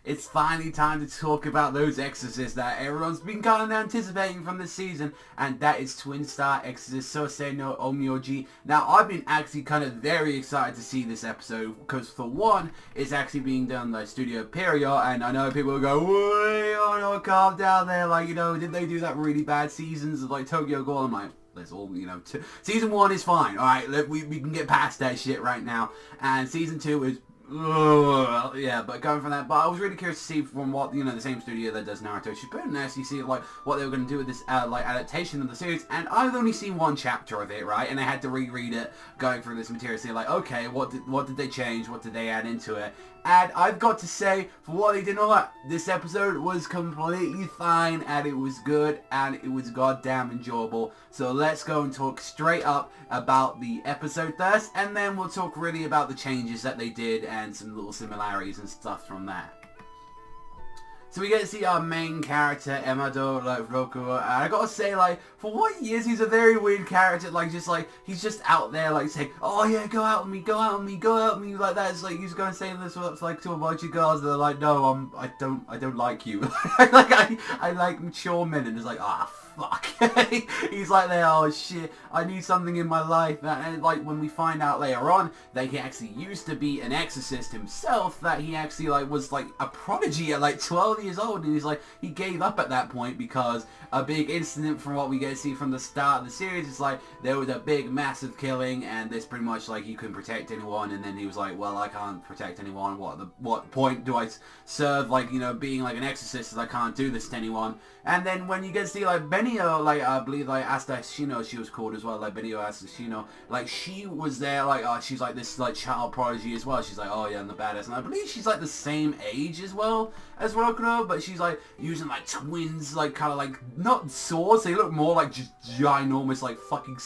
it's finally time to talk about those Exorcists that everyone's been kind of anticipating from this season, and that is Twin Star Exorcist Sosei no Onmyoji. Now, I've been actually kind of very excited to see this episode, because for one, it's actually being done by Studio Pierrot, and I know people will go, "Wait, oh no, calm down there, like, you know, did they do that really bad seasons of, like, Tokyo Ghoul?" I'm like, let's all, you know, season 1 is fine, alright, we can get past that shit right now, and season 2 is, yeah, but going from that, but I was really curious to see from what, you know, the same studio that does Naruto Shippuden actually see, like, what they were going to do with this, like, adaptation of the series, and I've only seen one chapter of it, right, and I had to reread it, going through this material, see, like, okay, what did they change, what did they add into it, and I've got to say, for what they did and all that, this episode was completely fine, and it was good, and it was goddamn enjoyable. So let's go and talk straight up about the episode first, and then we'll talk really about the changes that they did, and some little similarities and stuff from that. So we get to see our main character, Emado, like, Roku, and I gotta say, like, for what he is, he's a very weird character, like, he's just out there, like, saying, "Oh yeah, go out with me, go out with me, go out with me," like that. It's like, he's going to say this, like, to a bunch of girls, and they're like, "No, I don't like you." Like, I like mature men, and it's like, ah, fuck. He's like there, "Oh shit, I need something in my life," and like, when we find out later on that he actually used to be an exorcist himself, that he actually, like, was, like, a prodigy at, like, 12 years old, and he's like, he gave up at that point because a big incident from what we get to see from the start of the series is, like, there was a big massive killing, and this pretty much, like, he couldn't protect anyone, and then he was like, well, I can't protect anyone, what point do I serve, like, you know, being like an exorcist, as I can't do this to anyone. And then when you get to see, like, Benio, like, I believe, like, Asta Shino, she was called as well, like, Benio Asta Shino, like, she was there, like, she's like this, like, child prodigy as well. She's like, "Oh yeah, I'm the badass," and I believe she's like the same age as well as Rokuno, but she's like using, like, twins, like, kind of like, not swords, they look more like just ginormous, like, fucking,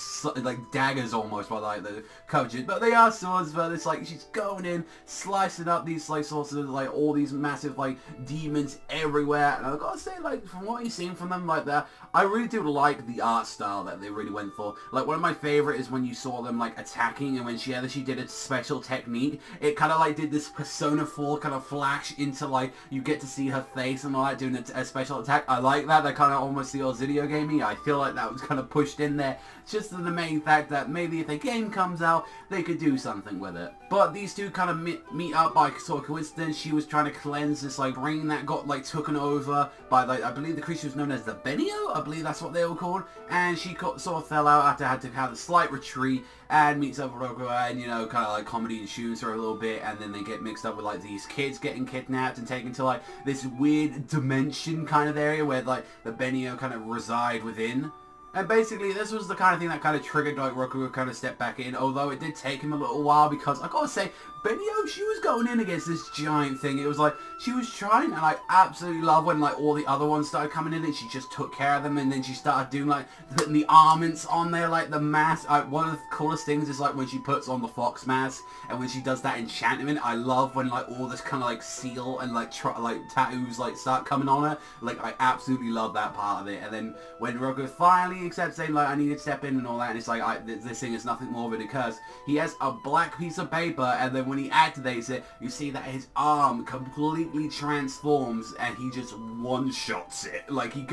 like, daggers almost by, like, the coverage, but they are swords. But it's like she's going in, slicing up these, like, sorts of, like, all these massive, like, demons everywhere, and I've got to say, like, from what you've seen from them, like, that, I really do like the art style that they really went for. Like, one of my favorite is when you saw them, like, attacking, and when she did a special technique, it kind of, like, did this Persona 4 kind of flash into, like, you get to see her face and all that, doing a special attack. I like that. That kind of almost feels video gamey. I feel like that was kind of pushed in there just to the main fact that maybe if a game comes out, they could do something with it. But these two kind of meet up by sort of coincidence. She was trying to cleanse this, like, brain that got, like, taken over by, like, I believe the creature was known as the Benio. I believe that's what they were called. And she sort of fell out after had to have a slight retreat, and meets up with Roku, and, you know, kind of like comedy and shoots her a little bit, and then they get mixed up with, like, these kids getting kidnapped and taken to, like, this weird dimension kind of area where, like, the Benio kind of reside within. And basically, this was the kind of thing that kind of triggered, like, Roku kind of step back in, although it did take him a little while, because I gotta say, Benio, she was going in against this giant thing. It was like, she was trying, and I absolutely love when, like, all the other ones started coming in, and she just took care of them, and then she started doing, like, putting the armaments on there, like, the mask. One of the coolest things is, like, when she puts on the fox mask, and when she does that enchantment, I love when, like, all this kind of, like, seal and, like, tattoos, like, start coming on her. Like, I absolutely love that part of it. And then when Roku finally accepts saying, like, I need to step in and all that, and it's like, this thing is nothing more than a curse, he has a black piece of paper, and then when he activates it, you see that his arm completely transforms, and he just one-shots it. Like, he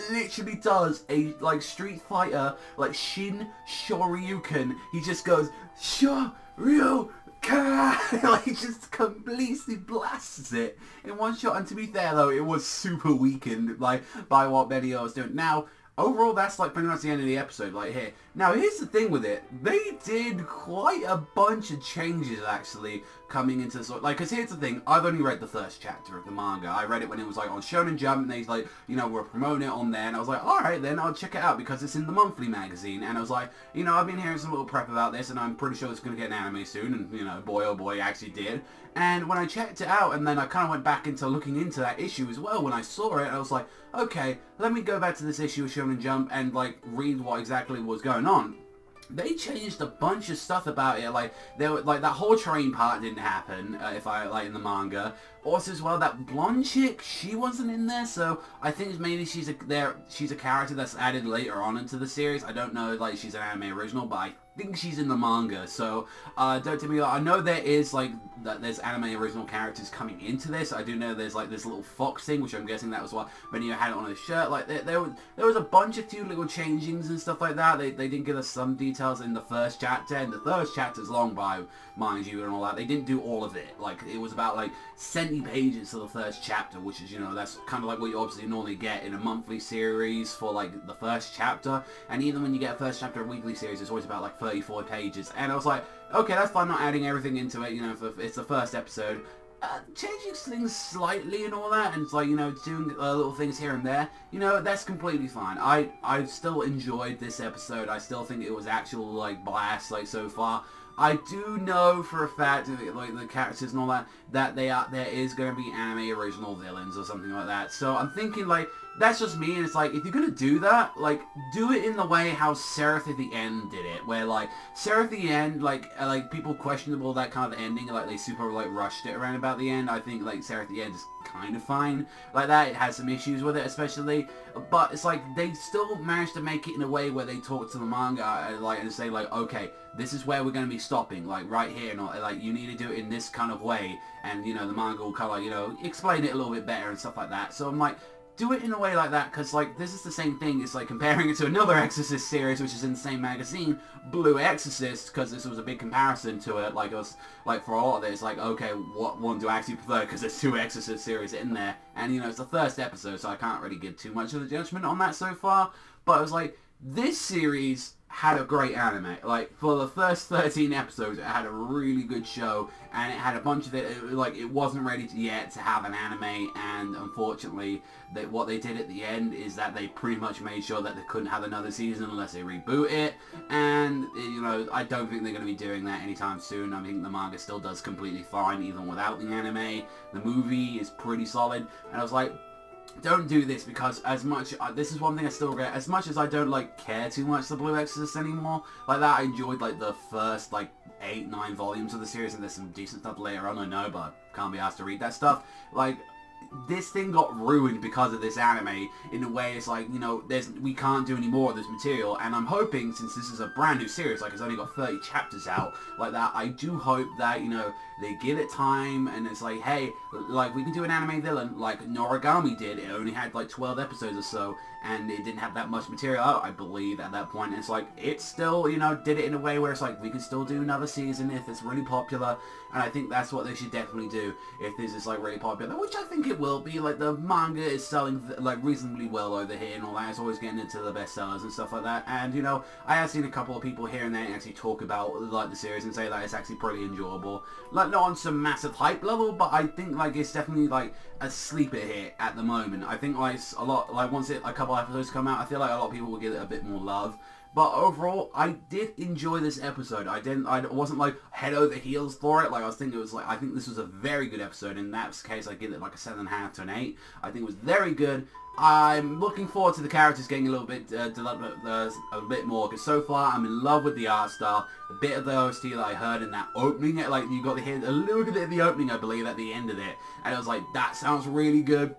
literally does a, like, Street Fighter, like, Shin Shoryuken. He just goes, Shoryuken! Like, he just completely blasts it in one shot. And to be fair, though, it was super weakened, like, by what Benio was doing. Now, overall, that's, like, pretty much the end of the episode, like, here. Now, here's the thing with it. They did quite a bunch of changes, actually, coming into the, like, because here's the thing. I've only read the first chapter of the manga. I read it when it was, like, on Shonen Jump, and they, like, you know, were promoting it on there, and I was like, alright, then I'll check it out, because it's in the monthly magazine, and I was like, you know, I've been hearing some little prep about this, and I'm pretty sure it's going to get an anime soon, and, you know, boy, oh boy, it actually did. And when I checked it out, and then I kind of went back into looking into that issue as well, when I saw it, I was like, okay, let me go back to this issue of Shonen Jump and, like, read what exactly was going on. They changed a bunch of stuff about it, like, there were, like, that whole train part didn't happen, if I, like, in the manga. Also, as well, that blonde chick, she wasn't in there, so I think maybe she's a character that's added later on into the series. I don't know, like, she's an anime original, but I think she's in the manga, so don't take me wrong. I know there is like there's anime original characters coming into this. I do know there's like this little fox thing, which I'm guessing that was what Benio had on his shirt. Like there was a bunch of few little changings and stuff like that. They did give us some details in the first chapter, and the first chapter's long by, mind you, and all that. They didn't do all of it. Like it was about like 70 pages for the first chapter, which is, you know, that's kind of like what you obviously normally get in a monthly series for like the first chapter. And even when you get a first chapter of a weekly series, it's always about like 34 pages. And I was like, okay, that's fine, not adding everything into it, you know, if it's the first episode. Changing things slightly and all that, and it's like, you know, doing little things here and there, you know, that's completely fine. I still enjoyed this episode. I still think it was actual, like, blast, like, so far. I do know for a fact, like, the characters and all that, that there is going to be anime original villains or something like that. So I'm thinking, like, that's just me, and it's like, if you're going to do that, like, do it in the way how Seraph at the End did it, where, like, Seraph at the End, like people questionable that kind of ending, like, they super, like, rushed it around about the end. I think, like, Seraph at the End is kind of fine like that. It has some issues with it, especially, but it's like, they still managed to make it in a way where they talk to the manga, like, and say, like, okay, this is where we're going to be stopping, like, right here, and like, you need to do it in this kind of way, and, you know, the manga will kind of, like, you know, explain it a little bit better and stuff like that. So I'm like, do it in a way like that, because, like, this is the same thing. It's like comparing it to another Exorcist series, which is in the same magazine, Blue Exorcist, because this was a big comparison to it. Like, it was, like, for a lot of it, it's like, okay, what one do I actually prefer, because there's two Exorcist series in there, and, you know, it's the first episode, so I can't really give too much of a judgment on that so far, but it was like, this series had a great anime. Like, for the first 13 episodes, it had a really good show, and it had a bunch of it, like, it wasn't ready yet to have an anime, and unfortunately, what they did at the end is that they pretty much made sure that they couldn't have another season unless they reboot it, and, you know, I don't think they're going to be doing that anytime soon. I think the manga still does completely fine, even without the anime. The movie is pretty solid, and I was like, don't do this, because as much, this is one thing I still regret, as much as I don't, like, care too much the Blue Exorcist anymore, like that, I enjoyed, like, the first, like, 8-9 volumes of the series, and there's some decent stuff later on, I know, but I can't be asked to read that stuff. Like, this thing got ruined because of this anime. In a way, it's like, you know, we can't do any more of this material, and I'm hoping, since this is a brand new series, like, it's only got 30 chapters out, like that, I do hope that, you know, they give it time, and it's like, hey, like, we can do an anime villain, like Noragami did. It only had, like, 12 episodes or so, and it didn't have that much material out, I believe, at that point. And it's like, it still, you know, did it in a way where it's like, we can still do another season if it's really popular, and I think that's what they should definitely do if this is, like, really popular, which I think it will be. Like, the manga is selling, like, reasonably well over here and all that. It's always getting into the bestsellers and stuff like that, and, you know, I have seen a couple of people here and there actually talk about, like, the series and say that it's actually pretty enjoyable. Like, not on some massive hype level, but I think, like, it's definitely, like, a sleeper hit at the moment. I think, like, a lot, like, once a couple episodes come out, I feel like a lot of people will give it a bit more love. But overall, I did enjoy this episode. I wasn't like head over heels for it. Like, I was thinking, it was like, I think this was a very good episode. In that case, I give it like a 7.5 to an 8. I think it was very good. I'm looking forward to the characters getting a little bit developed a bit more, because so far I'm in love with the art style. The bit of the OST that I heard in that opening, like, you got to hear a little bit of the opening, I believe, at the end of it, and I was like, that sounds really good.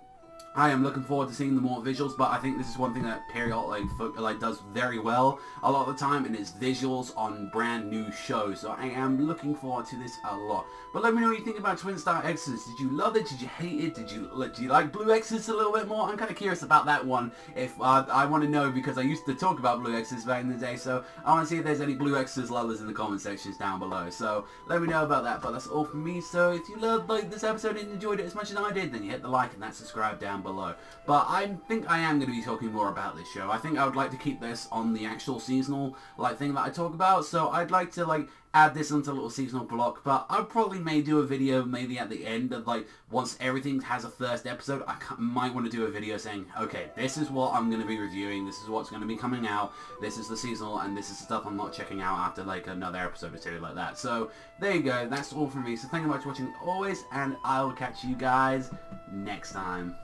I am looking forward to seeing the more visuals, but I think this is one thing that Period like does very well a lot of the time, and it's visuals on brand new shows. So I am looking forward to this a lot. But let me know what you think about Twin Star Exorcist. Did you love it? Did you hate it? Do you like Blue Exorcist a little bit more? I'm kind of curious about that one. If I want to know, because I used to talk about Blue Exorcist back in the day, so I want to see if there's any Blue Exorcist lovers in the comment sections down below. So let me know about that. But that's all from me. So if you loved this episode and enjoyed it as much as I did, then you hit the like and that subscribe down below. But I think I am going to be talking more about this show. I think I would like to keep this on the actual seasonal thing that I talk about. So I'd like to add this onto a little seasonal block, but I probably may do a video maybe at the end of once everything has a first episode. I might want to do a video saying, okay, this is what I'm going to be reviewing, this is what's going to be coming out, this is the seasonal, and this is the stuff I'm not checking out after another episode or two like that. So there you go, that's all from me. So thank you much for watching always, and I will catch you guys next time.